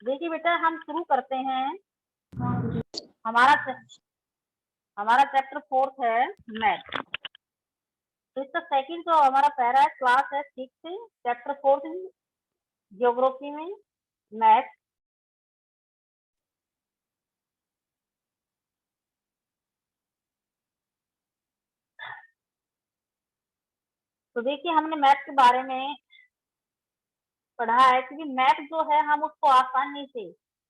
देखिए बेटा हम शुरू करते हैं। हमारा हमारा चैप्टर 4 है मैथ। तो इसका सेकंड जो हमारा पैरा है क्लास है 6 चैप्टर 4 ज्योग्राफी में मैथ। तो देखिए हमने मैथ के बारे में पढ़ा है क्योंकि मैथ जो है हम उसको आसानी से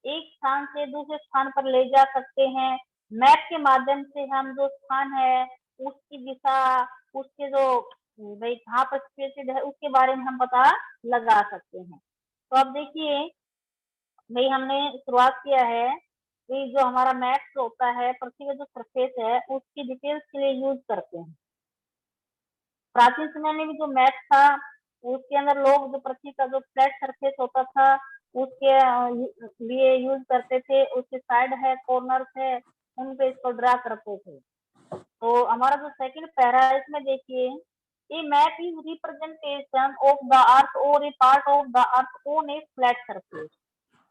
एक स्थान से दूसरे स्थान पर ले जा सकते हैं। मैथ के माध्यम से हम जो स्थान है उसकी दिशा, उसके जो भाई कहाँ पर सिचुएटेड है उसके बारे में हम पता लगा सकते हैं। तो अब देखिए भाई हमने शुरुआत किया है कि जो हमारा मैथ होता है पृथ्वी का जो सरफेस है उसकी डिटेल्स के लिए यूज करते हैं। प्राचीन समय में भी जो मैथ था उसके अंदर लोग जो पृथ्वी का जो फ्लैट सरफेस होता था उसके लिए यूज करते थे। उसके साइड है, कॉर्नर्स है, उन पे इसको ड्रा करते थे। तो हमारा जो सेकंड पैरा है इसमें देखिए a map is representation of the earth और a part of the earth on a flat surface.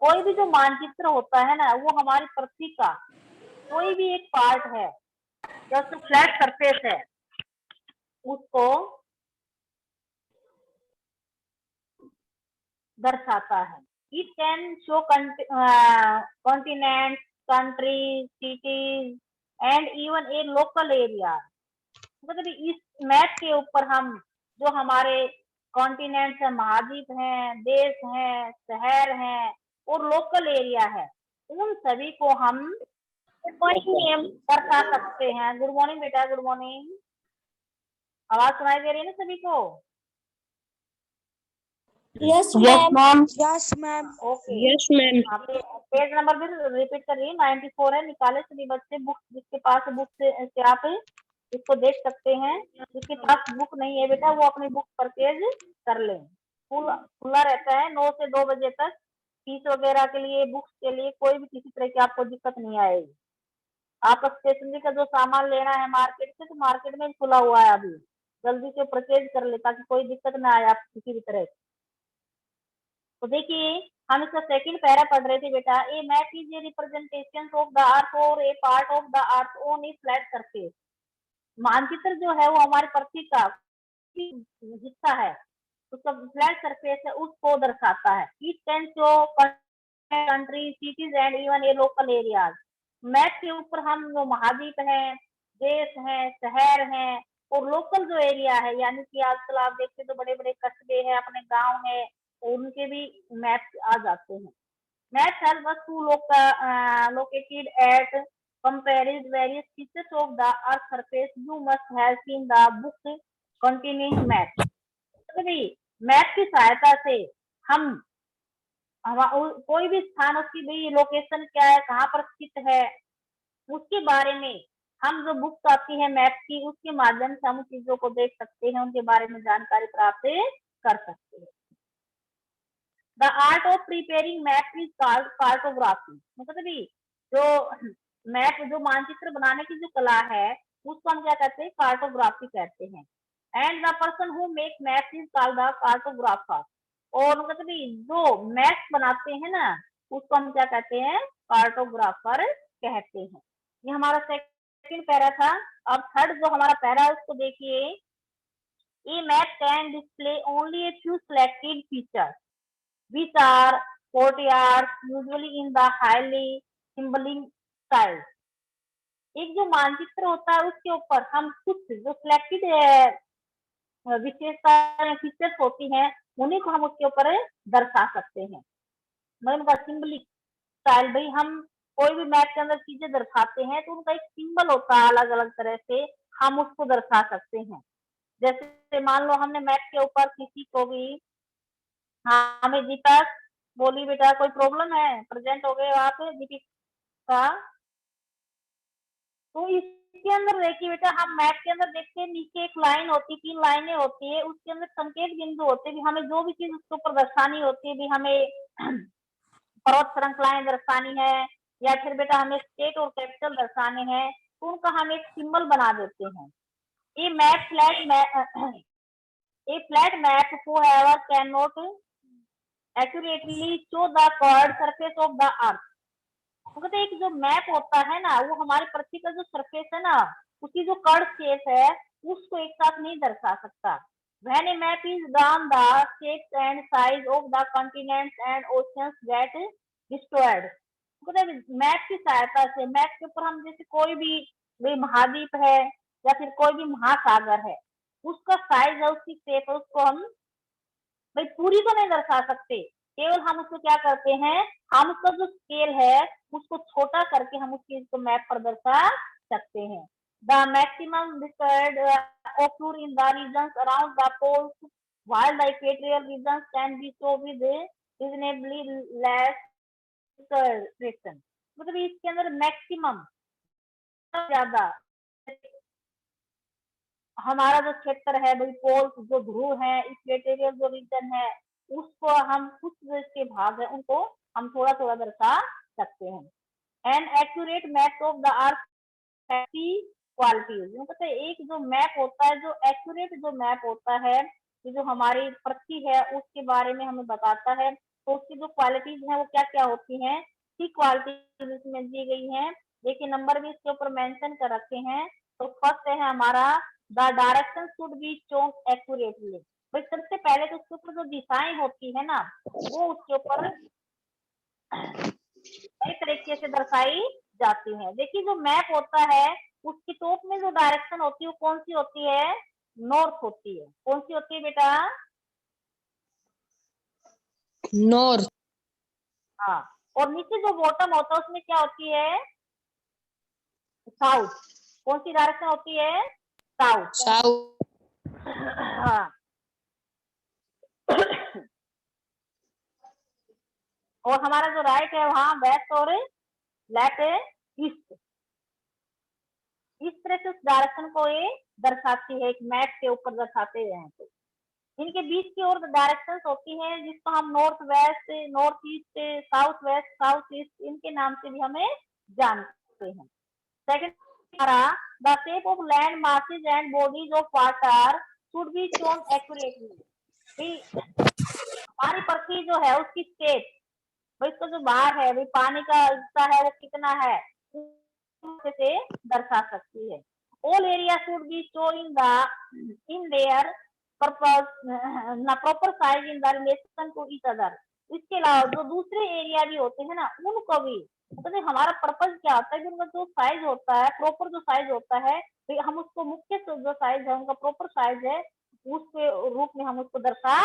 कोई भी जो मानचित्र होता है ना वो हमारी पृथ्वी का कोई भी एक पार्ट है जैसे फ्लैट सरफेस है उसको दर्शाता है। It can show continent, country, cities and even a local area. मतलब इस मैप के ऊपर हम जो हमारे कॉन्टिनेंट्स है, महाद्वीप हैं, देश हैं, शहर हैं और लोकल एरिया है उन सभी को हम दर्शा सकते हैं। गुड मॉर्निंग बेटा, गुड मॉर्निंग। आवाज सुनाई दे रही है ना सभी को? Yes ma'am. Yes ma'am. Okay yes ma'am. Page number भी रिपीट कर रही है 94 है। निकाले सभी बच्चे बुक, जिसके पास बुक से आप इसको देख सकते हैं। जिसके पास बुक नहीं है बेटा वो अपनी बुक परचेज कर ले। खुला रहता है 9 से 2 बजे तक। फीस वगैरह के लिए, बुक्स के लिए कोई भी किसी तरह की आपको दिक्कत नहीं आएगी। आप स्टेशनरी का जो सामान लेना है मार्केट से तो मार्केट में खुला हुआ है अभी, जल्दी से परचेज कर ले ताकि कोई दिक्कत ना आए आप किसी भी तरह। तो देखिए हम इसका सेकंड पैरा पढ़ रहे थे बेटा। A map is a representation of the earth और a part of the earth on a flat surface. मानचित्र जो है वो हमारी पृथ्वी का हिस्सा है, उसका फ्लैट सरफेस है उसको दर्शाता है। It can show country, cities and even a local areas. Map के ऊपर हम जो महाद्वीप हैं, देश हैं, शहर हैं और लोकल जो एरिया है यानी कि आजकल आप देखते तो बड़े बड़े कस्बे हैं, अपने गांव है, उनके भी मैप आ जाते हैं। Map help us to located at compared various features of the earth surface. You must have seen the book containing map। तो भी मैप की सहायता से हम कोई भी स्थान, उसकी भी लोकेशन क्या है, कहाँ पर स्थित है, उसके बारे में हम जो बुक आती है मैप की उसके माध्यम से हम चीजों को देख सकते हैं, उनके बारे में जानकारी प्राप्त कर सकते हैं। The art of preparing map is called cartography. मतलब जो मैप, जो मानचित्र बनाने की जो कला है उसको हम क्या कहते हैं, कार्टोग्राफी कहते हैं। And the person who make map is called the cartographer. और मतलब जो मैप बनाते हैं ना उसको हम क्या कहते हैं, कार्टोग्राफर कहते हैं। ये हमारा सेकंड पैरा था। अब थर्ड जो हमारा पैरा है उसको देखिए। A map can display only a few selected features which are courtyards usually in the highly symbolic style। एक जो मानचित्र होता है उसके ऊपर हम कुछ जो सिलेक्टेड विशेषता फीचर्स होती हैं उन्हीं को हम उसके ऊपर दर्शा सकते हैं। मतलब उनका सिंबलिक स्टाइल, भाई हम कोई भी मैप के अंदर चीजें दर्शाते हैं तो उनका एक सिंबल होता है, अलग अलग तरह से हम उसको दर्शा सकते हैं। जैसे मान लो हमने मैप के ऊपर किसी को भी, हाँ हमें दीपक बोली बेटा कोई प्रॉब्लम है, प्रेजेंट हो गए आप दीपिका। तो इसके अंदर देखिए बेटा हम मैप के अंदर देखते हैं नीचे एक लाइन होती है, 3 लाइनें होती है, उसके अंदर संकेत बिंदु होते हैं। हमें जो भी चीज उसके ऊपर दर्शानी होती है, भी हमें पर्वत श्रृंखलाएं दर्शानी है या फिर बेटा हमें स्टेट और कैपिटल दर्शाने हैं तो उनका हम एक सिंबल बना देते हैं। ये map flat map who ever can not accurately show the curved surface of the अर्थ। तो कहते हैं एक जो मैप होता है ना, वो हमारी पृथ्वी का जो सरफेस है ना, उसकी जो कर्व शेप है उसको एक साथ नहीं दर्शा सकता। When a map is drawn, the shapes and size of the continents and oceans get distorted। तो कहते हैं मैप की सहायता से, मैप के ऊपर हम जैसे कोई भी महाद्वीप है या फिर कोई भी महासागर है, उसका साइज है, उसकी शेप है, उसको हम भाई पूरी तो नहीं दर्शा सकते, केवल हम उसको क्या करते हैं, हम उसका जो स्केल है उसको छोटा करके हम उस चीज को मैप पर दर्शा सकते हैं। The maximum distort occur in the regions around the poles, while the equatorial regions can be so with reasonably less distortion। मतलब इसके अंदर मैक्सिमम ज्यादा हमारा जो क्षेत्र है भाई, पोल्स जो ध्रुव है, इक्वेटोरियल जो रीजन है, उसको हम कुछ जो इसके भाग है उनको हम थोड़ा थोड़ा दर्शा सकते हैं। An accurate map of the earth qualities, मतलब एक जो मैप होता है, जो एक्यूरेट जो मैप होता है, ये जो हमारी पृथ्वी है उसके बारे में हमें बताता है। तो उसकी जो क्वालिटीज है वो क्या क्या होती हैं, ठीक क्वालिटीज इसमें दी गई हैं। देखिए नंबर भी इसके ऊपर मेंशन कर रखे हैं। तो फर्स्ट है हमारा the direction should be shown accurately. भाई सबसे पहले तो उसके ऊपर जो दिशाएं होती है ना, वो उसके ऊपर सही तरीके से दर्शाई जाती है। देखिए जो मैप होता है उसकी टॉप में जो डायरेक्शन होती है वो कौन सी होती है, नॉर्थ होती है। कौन सी होती है बेटा, नॉर्थ। हाँ। और नीचे जो बॉटम होता है उसमें क्या होती है, साउथ। कौन सी डायरेक्शन होती है, साउथ। साउथ। हाँ। और हमारा जो राइट है वहां वेस्ट और लेफ्ट है ईस्ट। इस तरह से उस डायरेक्शन को ये दर्शाती है, एक मैप के ऊपर दर्शाते हैं। तो इनके बीच की ओर डायरेक्शंस होती हैं जिसको हम north west, north east, south west, south east, इनके नाम से भी हमें जानते हैं। सेकंड हमारा the shape of land masses and bodies of water should be shown accurately. हमारी पृथ्वी जो है उसकी शेप, भाई इसका जो बाहर है, भाई पानी का हिस्सा है वो कितना है, से दर्शा सकती है। All area should be show in their proper size in the relation to each other. इसके अलावा जो दूसरे एरिया भी होते हैं ना, उनको भी मतलब हमारा पर्पज क्या होता है कि उनका जो साइज होता है, प्रॉपर जो साइज होता है, हम उसको मुख्य जो साइज है उनका प्रॉपर साइज है, उसके रूप में हम उसको दर्शा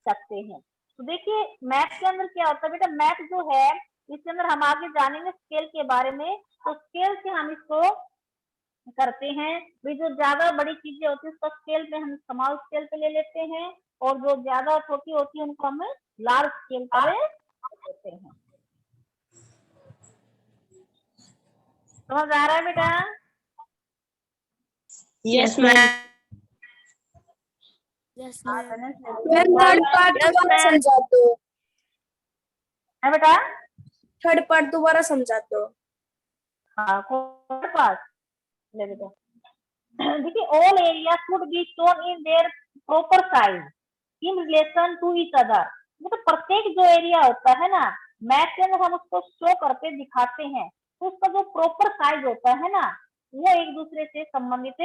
सकते हैं। तो देखिए मैप के अंदर क्या होता है बेटा, मैप जो है इसके अंदर हम आगे जानेंगे स्केल के बारे में। तो स्केल से हम इसको करते हैं, भी जो ज्यादा बड़ी चीजें होती है उसको स्केल पे हम स्मॉल स्केल पे ले लेते हैं, और जो ज्यादा छोटी होती है उनको हम लार्ज स्केल पर लेते हैं। समझ आ रहा है बेटा? Yes ma'am. यस हाँ, मैम। थर्ड पार्ट दोबारा समझा दो। है बेटा? थर्ड पार्ट दोबारा समझा दो। हाँ पास ले बेटा। देखिए all area should be shown in their proper size in relation to each other. मतलब प्रत्येक जो एरिया होता है ना, मैप के अंदर हम उसको शो करके दिखाते हैं, तो उसका जो प्रॉपर साइज होता है ना, वो एक दूसरे से संबंधित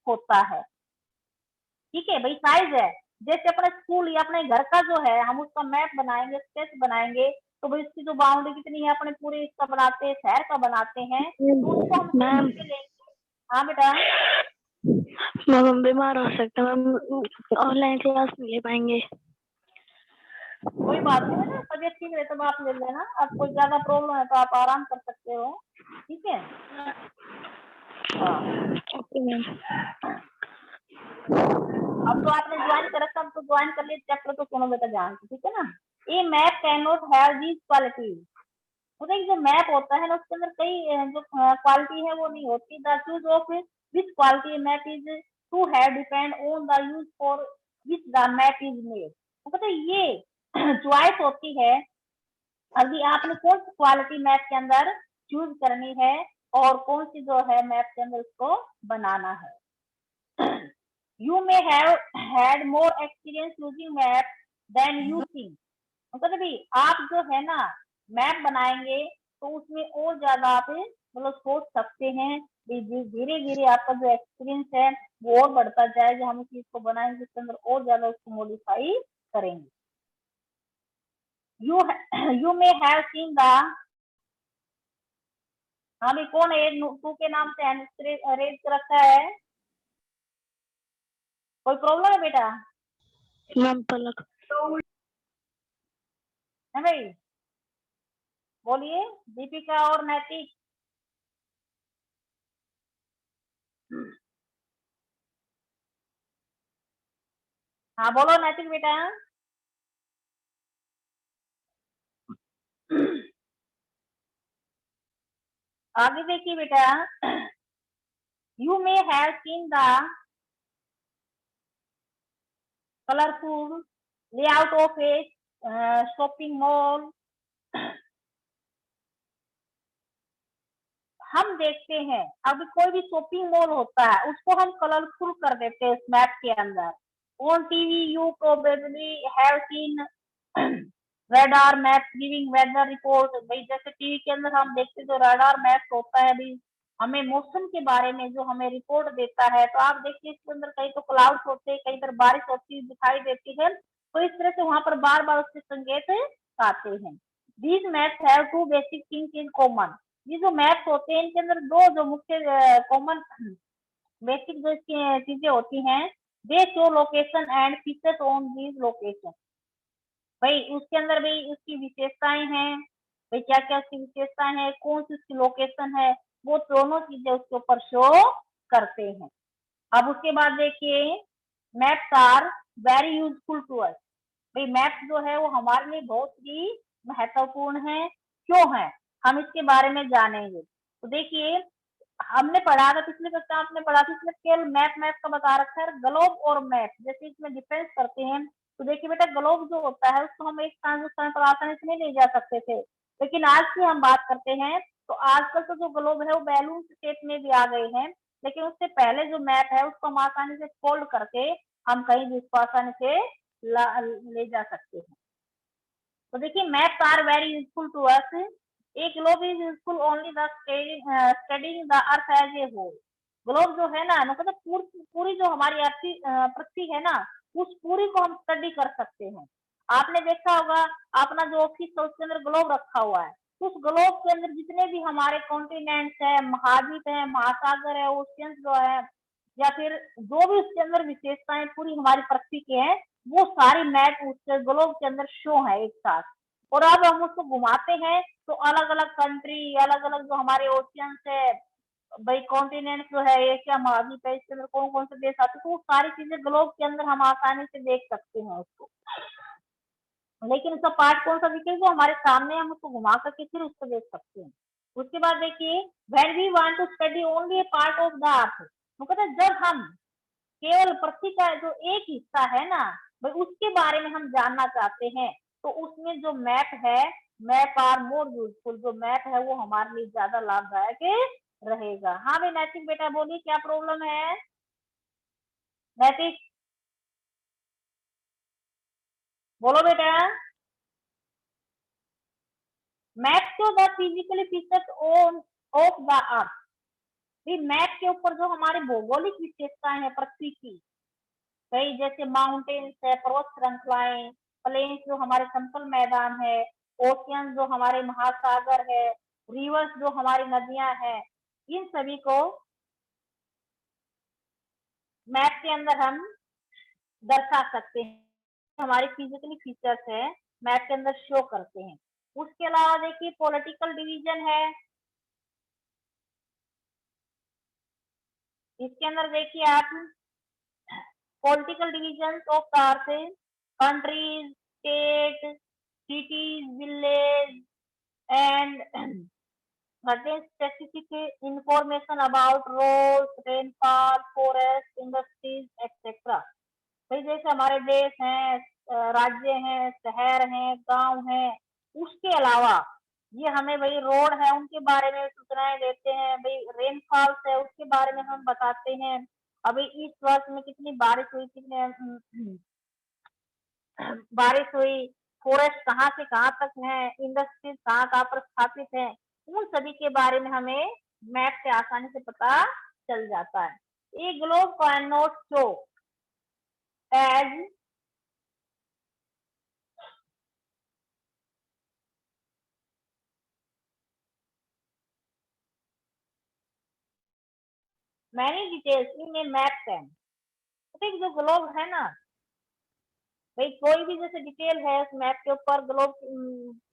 होता है। ठीक है भाई, साइज है जैसे अपने स्कूल या अपने घर का जो है, हम उसका मैप बनाएंगे, स्केच बनाएंगे, तो भाई उसकी जो बाउंड्री कितनी है, अपने पूरे इसका बनाते हैं, शहर का बनाते हैं, तो उसको हम मैम लेंगे। हाँ बेटा। मैम हम बीमार हो सकते हैं मैम, ऑनलाइन क्लास नहीं ले पाएंगे। कोई बात नहीं है, तबियत ठीक रहे तो आप ले लेना, अब कोई ज्यादा प्रॉब्लम है तो आप आराम कर सकते हो। ठीक है। हाँ ओके मैम। अब तो आपने ज्वाइन कर रखा, अब तो ज्वाइन कर लिए चैप्टर, तो सुनो बेटा ध्यान से, ठीक है ना। ये map can not have these qualities. मतलब जो मैप होता है ना उसके अंदर कई जो क्वालिटी है वो नहीं होती। The choose of which quality map is to have depend on the use for which the map is made. मतलब ये चॉइस होती है अभी आपने कौन सी क्वालिटी मैप के अंदर चूज करनी है और कौन सी जो है मैप के अंदर उसको बनाना है। You may have had more experience using maps than you think। मतलब भी आप जो है ना मैप बनाएंगे तो उसमें और ज्यादा आप मतलब सोच सकते हैं, धीरे धीरे आपका जो एक्सपीरियंस है वो और बढ़ता जाएगा, हम उस चीज को बनाएंगे जिसके अंदर और ज्यादा उसको मॉडिफाई करेंगे। You you may have seen the, हाँ भी कौन है टू के नाम से रेज रखा है, कोई प्रॉब्लम है बेटा? मैम पलक। है भाई, बोलिए दीपिका और नैतिक। हाँ बोलो नैतिक बेटा। आगे देखिए बेटा, you may have seen the colourful layout of A shopping mall. हम देखते हैं अब कोई भी शॉपिंग मॉल होता है उसको हम कलरफुल कर देते हैं उस मैप के अंदर। On TV you probably have seen radar map giving weather report. भाई जैसे टीवी के अंदर हम देखते जो रेडार मैप होता है भाई, हमें मौसम के बारे में जो हमें रिपोर्ट देता है, तो आप देखिए इसके अंदर कहीं तो क्लाउड्स होते हैं, कहीं पर बारिश होती दिखाई देती है, तो इस तरह से वहां पर बार बार उसके संकेत आते हैं। These maps have two basic things in common. ये जो मैप्स होते हैं इनके अंदर दो जो मुख्य कॉमन बेसिक जो इसकी चीजें होती हैं, दे show location and features on these location. भाई उसके अंदर भाई उसकी विशेषताएं हैं, भाई क्या क्या उसकी विशेषताएं हैं, कौन सी उसकी लोकेशन है, वो दोनों चीजें उसके ऊपर शो करते हैं। अब उसके बाद देखिए, maps are very useful to us. भाई मैप्स जो है वो हमारे लिए बहुत ही महत्वपूर्ण है। क्यों है, हम इसके बारे में जानेंगे। तो देखिए हमने पढ़ा था पिछले कक्षा आपने पढ़ा था, इसमें केवल मैप का बता रखा है, ग्लोब और मैप जैसे इसमें डिफरेंस करते हैं। तो देखिए बेटा ग्लोब जो होता है उसको हम एक स्थान से स्थान पर आसानी से नहीं ले जा सकते थे, लेकिन आज की हम बात करते हैं तो आजकल तो जो ग्लोब है वो बैलून शेप में भी आ गए हैं, लेकिन उससे पहले जो मैप है उसको हम आसानी से फोल्ड करके हम कहीं भी उसको आसानी से ले जा सकते हैं। तो देखिए maps are very useful to us. A globe is useful only the studying the earth as a whole. Globe जो है ना मतलब पूरी जो हमारी पृथ्वी है ना, उस पूरी को हम स्टडी कर सकते हैं। आपने देखा होगा अपना जो ऑफिस है उसके अंदर ग्लोब रखा हुआ है, उस ग्लोब के अंदर जितने भी हमारे कॉन्टिनेंट्स है, महाद्वीप है, महासागर है, ओशियंस जो है, या फिर जो भी उसके अंदर विशेषताएं पूरी हमारी पृथ्वी की है, वो सारी मैप उसके ग्लोब के अंदर शो है एक साथ। और अब हम उसको घुमाते हैं तो अलग अलग कंट्री, अलग अलग जो हमारे ओशियंस है, भाई कॉन्टिनेंट जो है, एशिया महाद्वीप है, इसके अंदर कौन कौन से देश आते हैं, तो वो सारी चीजें ग्लोब के अंदर हम आसानी से देख सकते हैं उसको। लेकिन उसका पार्ट कौन सा दिखे जो हमारे सामने, हम उसको घुमा करके फिर उसको देख सकते हैं। उसके बाद देखिए, when we want to study only a part of the earth, वो कहते हैं जब हम केवल पृथ्वी का जो एक हिस्सा है ना भाई उसके बारे में हम जानना चाहते हैं, तो उसमें जो मैप है, मैप आर मोर यूजफुल, जो मैप है वो हमारे लिए ज्यादा लाभदायक रहेगा। हाँ भाई नैतिक बेटा बोलिए क्या प्रॉब्लम है? नैतिक बोलो बेटा। Map show the physically features of the earth. Map के ऊपर जो हमारी भौगोलिक विशेषताएं हैं पृथ्वी की, कई जैसे माउंटेन्स है, पर्वत श्रृंखलाएं, प्लेन्स जो हमारे समतल मैदान है, ओशियन जो हमारे महासागर है, रिवर्स जो हमारी नदियां हैं, इन सभी को मैप के अंदर हम दर्शा सकते हैं। हमारे फिजिकली फीचर्स है मैप के अंदर शो करते हैं। उसके अलावा देखिए पॉलिटिकल डिवीजन है, इसके अंदर देखिए आप political division of the earth, countries, state, cities, village, and certain specific information about roads, rainfall, forest, industries, etc. भाई जैसे हमारे देश हैं, राज्य हैं, शहर हैं, गांव हैं, उसके अलावा ये हमें भाई रोड है उनके बारे में सूचनाएं देते हैं, भाई रेनफॉल है उसके बारे में हम बताते हैं, अभी इस वर्ष में कितनी बारिश हुई, कितने बारिश हुई, फॉरेस्ट कहाँ से कहाँ तक है, इंडस्ट्रीज कहाँ कहाँ पर स्थापित है, उन सभी के बारे में हमें मैप से आसानी से पता चल जाता है। A globe can not show as many details in a map can. ठीक, जो ग्लोब है ना भाई, कोई भी जैसे डिटेल है उस मैप के ऊपर, ग्लोब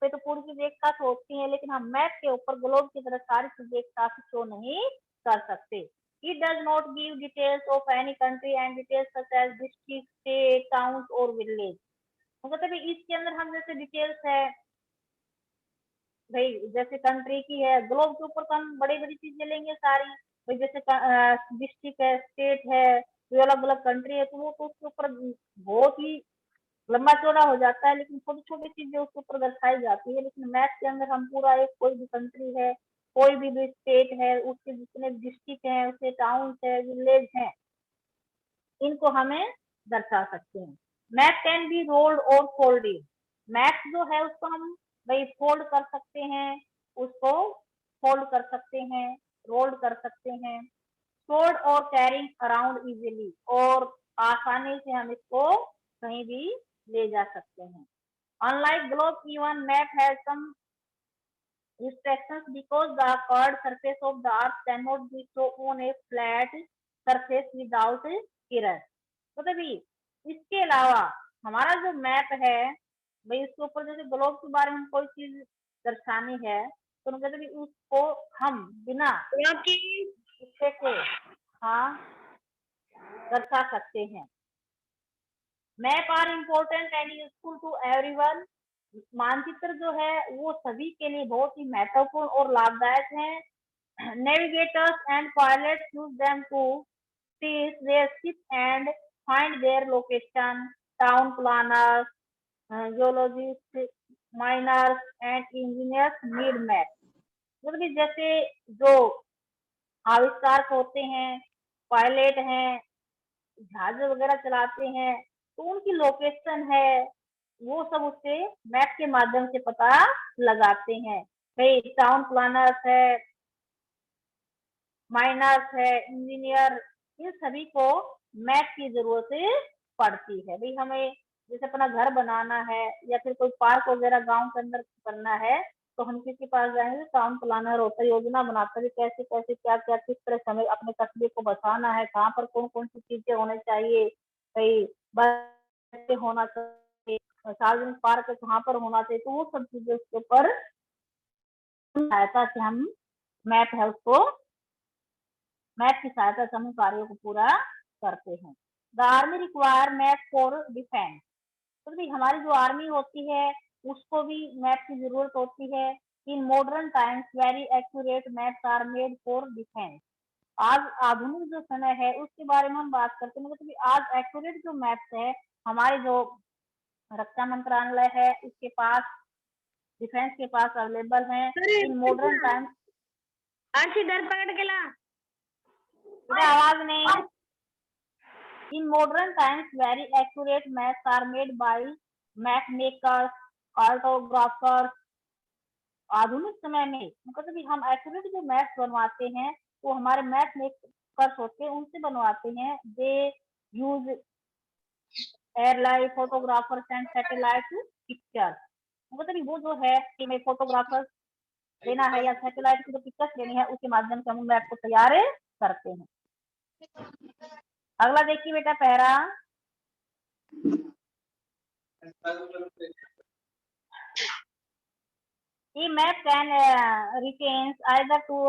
पे तो पूरी चीज एक साथ होती है, लेकिन हम मैप के ऊपर ग्लोब की तरह सारी चीजें एक साथ शो नहीं कर सकते। It does not give details of any country and details such as district, state, town और विलेज। मतलब इसके अंदर हम जैसे डिटेल्स है भाई, जैसे कंट्री की है, ग्लोब के ऊपर तो हम बड़ी बड़ी चीजें लेंगे सारी भाई, जैसे डिस्ट्रिक्ट है, स्टेट है, तो अलग अलग कंट्री है, तो वो तो उसके ऊपर बहुत ही लंबा चौड़ा हो जाता है, लेकिन छोटी छोटी चीजें उसके ऊपर दर्शाई जाती है। लेकिन मैप के अंदर हम पूरा एक कोई भी कंट्री है, कोई भी स्टेट है, उसके जितने डिस्ट्रिक्ट है, उसके टाउन है, विलेज है, इनको हमें दर्शा सकते हैं। मैप कैन बी रोल्ड और फोल्डेड। मैप जो है उसको हम भाई फोल्ड कर सकते हैं, उसको फोल्ड कर सकते हैं, रोल्ड कर सकते हैं, स्टोर्ड और कैरिंग अराउंड इजीली, और आसानी से हम इसको कहीं भी ले जा सकते हैं। Unlike globe, even map has some restrictions because the curved surface of the earth cannot be shown on a flat surface without error। तो तभी इसके अलावा हमारा जो मैप है भाई, उसके ऊपर जैसे ग्लोब के बारे में कोई चीज दर्शानी है, तो मतलब कि उसको हम बिना हिस्से के हाँ दर्शा सकते हैं। Map are important and useful to everyone. मानचित्र जो है वो सभी के लिए बहुत ही महत्वपूर्ण और लाभदायक है। Navigators and pilots use them to trace their ship and find their location। town planners, geologists, miners and engineers need map। मतलब कि जैसे जो आविष्कारक होते हैं, पायलट हैं, जहाज वगैरह चलाते हैं, तो उनकी लोकेशन है वो सब उससे मैप के माध्यम से पता लगाते हैं। भाई टाउन प्लानर्स है, माइनर्स है, इंजीनियर, इन सभी को मैप की जरूरत पड़ती है। भाई हमें जैसे अपना घर बनाना है या फिर कोई पार्क वगैरह गांव के अंदर करना है, तो हम किसके पास जाएंगे? टाउन प्लानर होता है, योजना बनाता है कैसे कैसे क्या क्या किस तरह से हमें अपने कस्बे को बसाना है, कहाँ पर कौन कौन सी चीजें होनी चाहिए, भाई बस होना चाहिए, सार्वजनिक पार्क कहाँ पर होना चाहिए, तो वो सब चीजें उसके ऊपर सहायता से हम मैप है उसको मैप की सहायता से हम कार्यों को पूरा करते हैं। The army require map for defence. तो भी हमारी जो आर्मी होती है उसको भी मैप की जरूरत होती है। In modern times very accurate maps are made for defence. आज आधुनिक जो समय है उसके बारे में हम बात करते हैं, मतलब आज एक्यूरेट जो मैप्स है हमारे जो रक्षा मंत्रालय है उसके पास, डिफेंस के पास अवेलेबल है। इन मॉडर्न टाइम्स पकड़ के ला। आवाज नहीं। In modern times, very accurate maps are made by map makers, cartographers। आधुनिक समय में मतलब कि हम एक्यूरेट जो मैप्स बनवाते हैं वो हमारे मैप मेकर्स होते हैं, उनसे बनवाते हैं। They use airline photographers and satellite pictures. मतलब वो जो है कि हमें फोटोग्राफर्स लेना है या सैटेलाइट की जो पिक्चर्स लेनी है उसके माध्यम से हम मैप को तैयार करते हैं। अगला देखिए बेटा para. A map can retains either to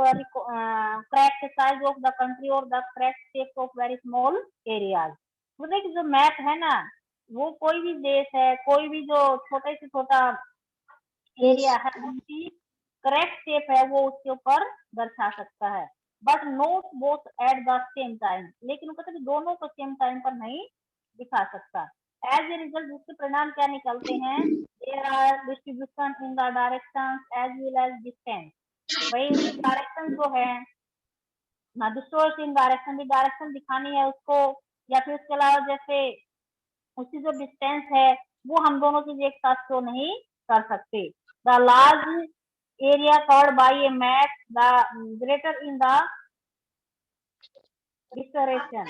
correct the size of the country or the correct shape of very small areas। मतलब कि जो मैप है ना वो कोई भी देश है, कोई भी जो छोटे से छोटा एरिया है उसकी करेक्ट शेप है वो उसके ऊपर दर्शा सकता है। But note both at the same time. लेकिन वो कहते हैं दोनों को सेम टाइम पर नहीं दिखा सकता। एज ए रिजल्ट जिसके परिणाम क्या निकलते हैं? There are distribution in the direction as well as distance. भाई उसकी डायरेक्शन जो है ना, डिस्टोर्स इन डायरेक्शन दिखानी है उसको, या फिर उसके अलावा जैसे उसकी जो डिस्टेंस है वो हम दोनों चीज एक साथ शो नहीं कर सकते। The large area covered by a map, the greater in the distortion,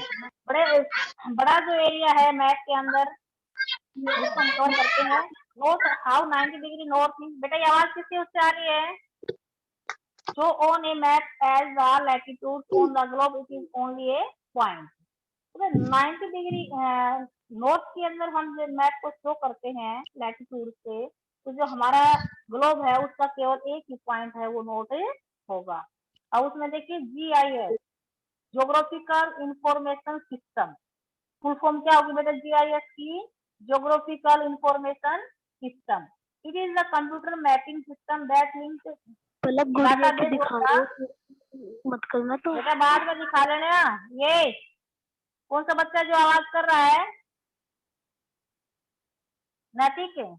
बड़ा जो एरिया है मैप के अंदर जिसको हम कवर करते हैं। North how 90 degree north mean, बेटा ये आवाज किससे उससे आ रही है? Show on a map as the latitude on the globe it is only a point. 90 degree north के अंदर हम जो मैप को शो करते हैं लैटिट्यूड से, तो जो हमारा ग्लोब है उसका केवल एक ही पॉइंट है, वो नोट होगा। अब उसमें देखिए GIS, geographical information system, full form क्या होगी बेटा GIS की? Geographical information system. It is the computer mapping system that links मतलब गुड़िया की दिखा रहे हो, मत करना तो। बेटा बाद में दिखा लेना। ये कौन सा बच्चा जो आवाज कर रहा है? नैतिक है?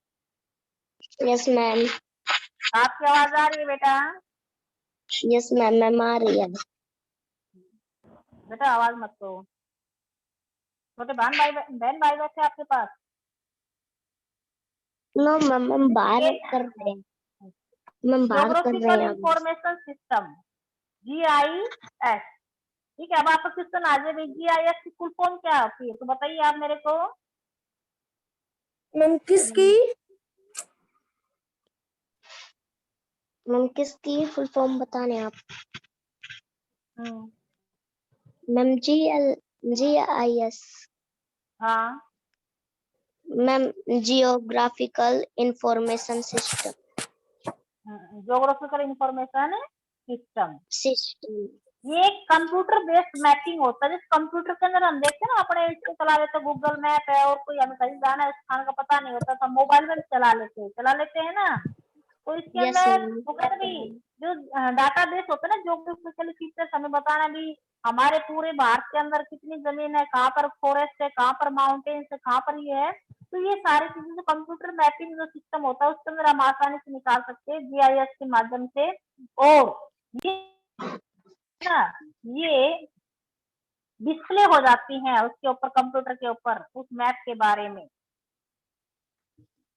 Yes ma'am. आपकी आवाज आ रही है बेटा? यस मैम, मैम आ रही है। बेटा आवाज मत दो। छोटे बहन भाई बैठे आपके पास? नो मैम, हम बाहर कर रहे हैं। मैम बाहर कर रहे ज्योग्राफिकल हैं। Information system GIS। ठीक है, अब आपका क्वेश्चन आ जाए GIS की फुल फॉर्म क्या होती है, तो बताइए आप मेरे को। मैम किसकी? मैम किसकी फुल फॉर्म बताने आप? Ma'am GIS। हाँ ma'am geographical information system. Geographical information system. ये एक कंप्यूटर बेस्ड मैपिंग होता है। जिस कंप्यूटर के अंदर हम देखते हैं ना, अपने इसको चला लेते हैं, गूगल मैप है और कोई हमें कहीं जाना है उस स्थान का पता नहीं होता, तो मोबाइल में चला लेते हैं ना। तो इसके यस अंदर मैम। वो कहते भी जो डाटा बेस होता है ना, ज्योग्राफिकल फीचर्स हमें बताना भी हमारे पूरे भारत के अंदर कितनी जमीन है, कहाँ पर फॉरेस्ट है, कहाँ पर माउंटेन्स है, कहाँ पर ये है। तो ये सारी चीजें जो कंप्यूटर मैपिंग जो सिस्टम होता है उसके अंदर हम आसानी से निकाल सकते हैं GIS के माध्यम से। और ये ना ये डिस्प्ले हो जाती हैं उसके ऊपर, कंप्यूटर के ऊपर उस मैप के बारे में।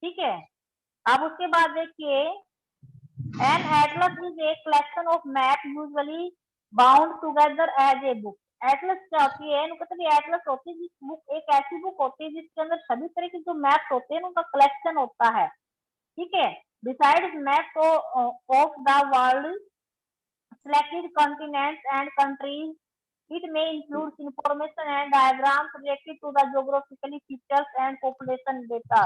ठीक है, अब उसके बाद देखिए an atlas is a collection of map usually bound together as a book. Atlas क्या होती है? एटलस होती है जिस बुक, एक ऐसी बुक होती है जिसके अंदर सभी तरह के जो मैप्स होते हैं उनका कलेक्शन होता है। ठीक है, besides map of the world, selected continents and countries. It may include information and diagrams related to the geographical features and population data.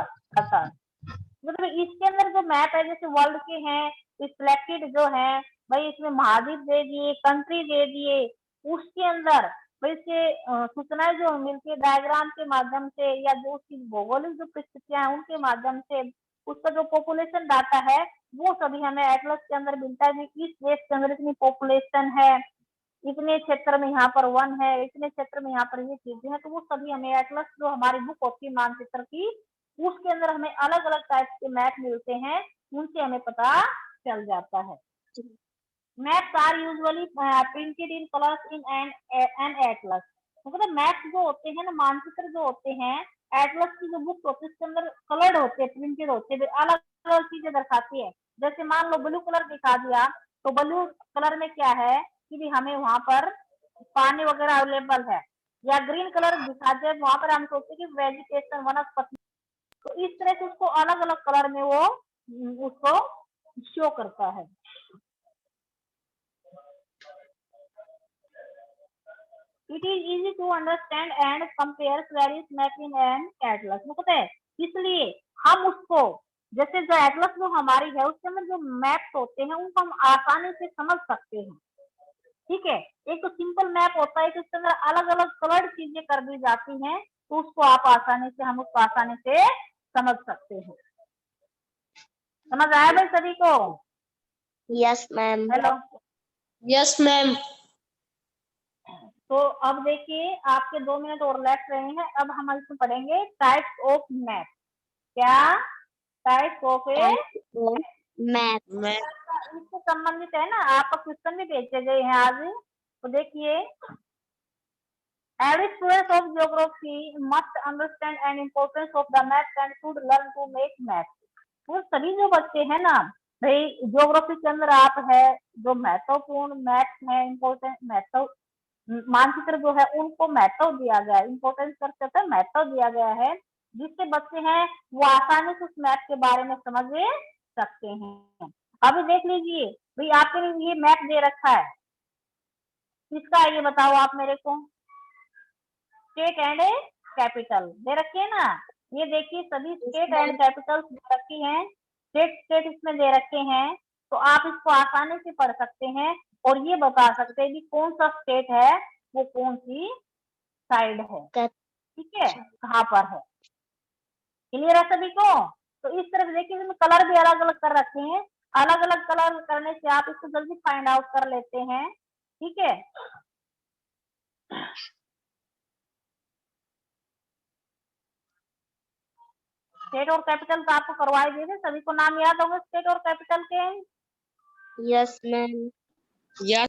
मतलब इसके अंदर जो मैप है जैसे वर्ल्ड के हैं, सिलेक्टेड जो है भाई, इसमें महाद्वीप दे दिए, कंट्री दे दिए, उसके अंदर भाई से सूचनाएं जो मिलती है डायग्राम के माध्यम से या जो उसकी भौगोलिक जो परिस्थितियां हैं उनके माध्यम से, उसका जो पॉपुलेशन डाटा है वो सभी हमें एटलस के अंदर मिलता है कि इस देश के अंदर इतनी पॉपुलेशन है, इतने क्षेत्र में यहाँ पर वन है, इतने क्षेत्र में यहाँ पर ये चीजें हैं। तो वो सभी हमें एटलस जो हमारी बुक होती है मानचित्र की, उसके अंदर हमें अलग अलग टाइप के मैप मिलते हैं, उनसे हमें पता चल जाता है। Maps are usually printed in colours in an atlas. मतलब मैप जो होते हैं ना, मानचित्र जो होते हैं, एटलस की जो बुक होती है उसके अंदर कलर्ड होते हैं, प्रिंटेड होते हैं, अलग अलग चीजें दर्शाती है। जैसे मान लो ब्लू कलर दिखा दिया, तो ब्लू कलर में क्या है कि भी हमें वहां पर पानी वगैरह अवेलेबल है, या ग्रीन कलर दिखा दिया वहां पर हम सोचते कि वेजिटेशन वनस्पति। तो इस तरह से उसको अलग अलग कलर में वो उसको शो करता है। It is easy to understand and compare various map in an atlas। वो पता है, इसलिए हम उसको जैसे जो एटलस जो हमारी है उसके अंदर जो मैप्स होते हैं उनको हम आसानी से समझ सकते हैं। ठीक है, एक तो सिंपल मैप होता है कि उसके अंदर अलग अलग कलर्ड चीजें कर दी जाती हैं, तो उसको आप आसानी से, हम उसको आसानी से समझ सकते हैं। समझ आया भाई सभी को? Yes ma'am. Hello, yes ma'am. तो अब देखिए आपके 2 मिनट और लेफ्ट रहे हैं। अब हम इसमें पढ़ेंगे टाइप्स ऑफ मैप। क्या? Types of map. इससे संबंधित है ना, आपका क्वेश्चन भी भेजे गए हैं आज। तो देखिए Every student of geography must understand and importance of the maps and should learn to make maps. वो सभी जो बच्चे हैं ना भाई ज्योग्राफी के अंदर आप है जो महत्वपूर्ण मैप्स है इम्पोर्टेंट महत्व मानचित्र जो है उनको महत्व दिया गया है इम्पोर्टेंस करते हैं महत्व दिया गया है जिससे बच्चे हैं वो आसानी से उस मैप के बारे में समझ सकते हैं। अभी देख लीजिए भाई आपके लिए ये मैप दे रखा है किसका है ये बताओ आप मेरे को। स्टेट एंड कैपिटल दे रखे हैं ना। ये देखिए सभी स्टेट एंड कैपिटल्स दे रखी हैं। स्टेट इसमें दे रखे हैं तो आप इसको आसानी से पढ़ सकते हैं और ये बता सकते हैं कि कौन सा स्टेट है वो कौन सी साइड है ठीक है कहाँ पर है। क्लियर है सभी को। तो इस तरह से देखिए इसमें कलर भी अलग अलग कर रखे हैं। अलग अलग कलर करने से आप इसको जल्दी फाइंड आउट कर लेते हैं ठीक है। स्टेट और कैपिटल तो आपको करवाए दिए थे सभी को नाम याद होंगे स्टेट और कैपिटल के। Yes ma'am. यस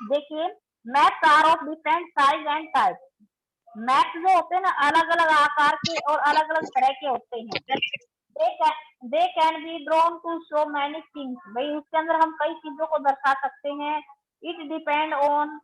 देखिए maps are of different size and type. Maps जो होते हैं ना अलग अलग आकार के और अलग अलग तरह के होते हैं। They can be drawn to show many things. भाई उसके अंदर हम कई चीजों को दर्शा सकते हैं। It depend on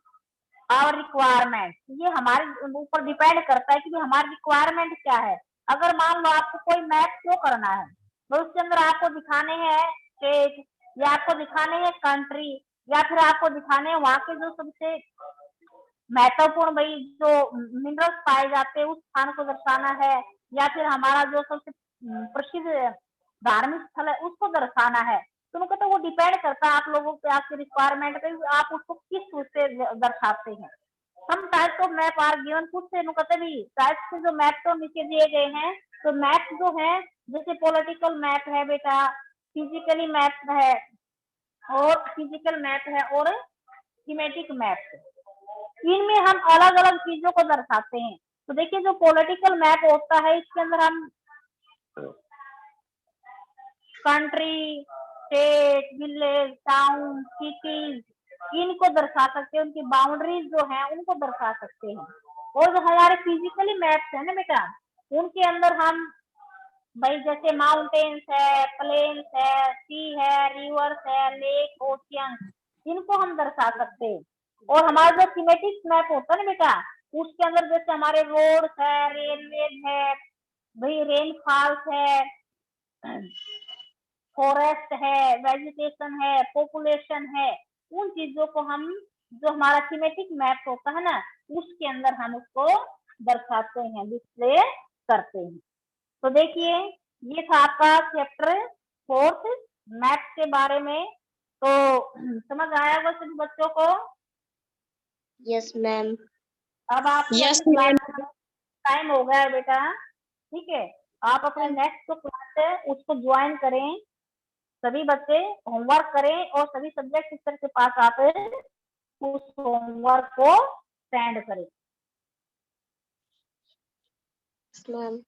our requirement. ये हमारे ऊपर डिपेंड करता है कि हमारी रिक्वायरमेंट क्या है। अगर मान लो आपको कोई मैप शो करना है तो उसके अंदर आपको दिखाने हैं स्टेट या आपको दिखाने हैं कंट्री या फिर आपको दिखाने हैं वहां के जो सबसे महत्वपूर्ण भाई जो मिनरल्स पाए जाते हैं उस स्थान को दर्शाना है या फिर हमारा जो सबसे प्रसिद्ध धार्मिक स्थल है उसको दर्शाना है। तो उनको तो वो डिपेंड करता है आप लोगों पे आपकी रिक्वायरमेंट पे आप उसको किस रूप से दर्शाते हैं। हम types of map are given कुछ से कहते भी टाइप्स के जो मैप तो नीचे दिए गए हैं। तो मैप जो है जैसे पॉलिटिकल मैप है बेटा फिजिकली मैप है और फिजिकल मैप है और थीमेटिक मैप। इनमें हम अलग अलग चीजों को दर्शाते हैं। तो देखिए जो पॉलिटिकल मैप होता है इसके अंदर हम country state village town cities इनको दर्शा सकते हैं उनकी बाउंड्रीज जो है उनको दर्शा सकते हैं। और जो हमारे फिजिकली मैप्स है ना बेटा उनके अंदर हम भाई जैसे माउंटेन्स है प्लेन्स है सी है रिवर्स है लेक ओशियन इनको हम दर्शा सकते हैं। और हमारा जो थीमेटिक मैप होता है ना बेटा उसके अंदर जैसे हमारे रोड्स है रेलवेज है भाई रेनफॉल्स है फॉरेस्ट है वेजिटेशन है पॉपुलेशन है उन चीजों को हम जो हमारा थीमेटिक मैप होता है ना उसके अंदर हम उसको दर्शाते हैं डिस्प्ले करते हैं। तो देखिए ये था आपका चैप्टर 4 मैप के बारे में। तो समझ आया होगा सभी बच्चों को। Yes ma'am. अब आप टाइम हो गया है बेटा ठीक है। आप अपने नेक्स्ट जो क्लास है उसको ज्वाइन करें सभी बच्चे होमवर्क करें और सभी सब्जेक्ट टीचर के पास आते उस होमवर्क को सेंड करें। मैम